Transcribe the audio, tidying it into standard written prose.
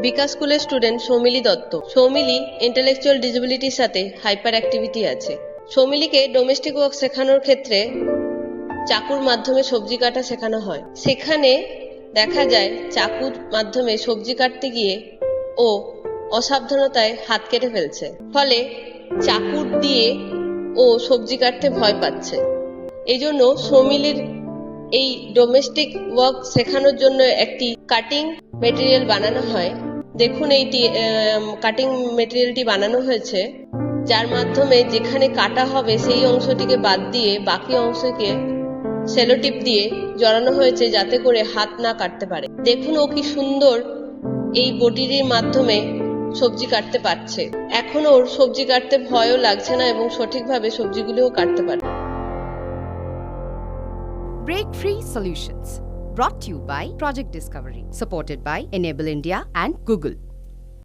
বিকাশ স্কুলের student Soumili Dutta. Soumili intellectual ডিসেবিলিটির সাথে hyper activity আছে। সৌমিলিকে ডোমেস্টিক ওয়ার্ক শেখানোর ক্ষেত্রে চাকুর মাধ্যমে সবজি কাটা শেখানো হয়। সেখানে দেখা যায় চাকুর মাধ্যমে সবজি কাটতে গিয়ে ও অসাবধানতায় হাত কেটে ফেলছে, ফলে চাকুর দিয়ে ও সবজি কাটতে ভয় পাচ্ছে। এই জন্য সৌমিলির এই ডোমেস্টিক ওয়ার্ক শেখানোর জন্য একটি কাটিং মেটেরিয়াল বানানো হয়। দেখুন, এইটি কাটিং মেটেরিয়ালটি বানানো হয়েছে, যার মাধ্যমে যেখানে কাটা হবে সেই অংশটিকে বাদ দিয়ে বাকি অংশকে সেলোটিপ দিয়ে জড়ানো হয়েছে, যাতে করে হাত না কাটতে পারে। দেখুন ও কি সুন্দর এই বটির মাধ্যমে সবজি কাটতে পারছে। এখন ওর সবজি কাটতে ভয়ও লাগছে না এবং সঠিকভাবে সবজিগুলোও কাটতে পারে। Break Free Solutions, brought to you by Project Discovery, supported by Enable India and Google.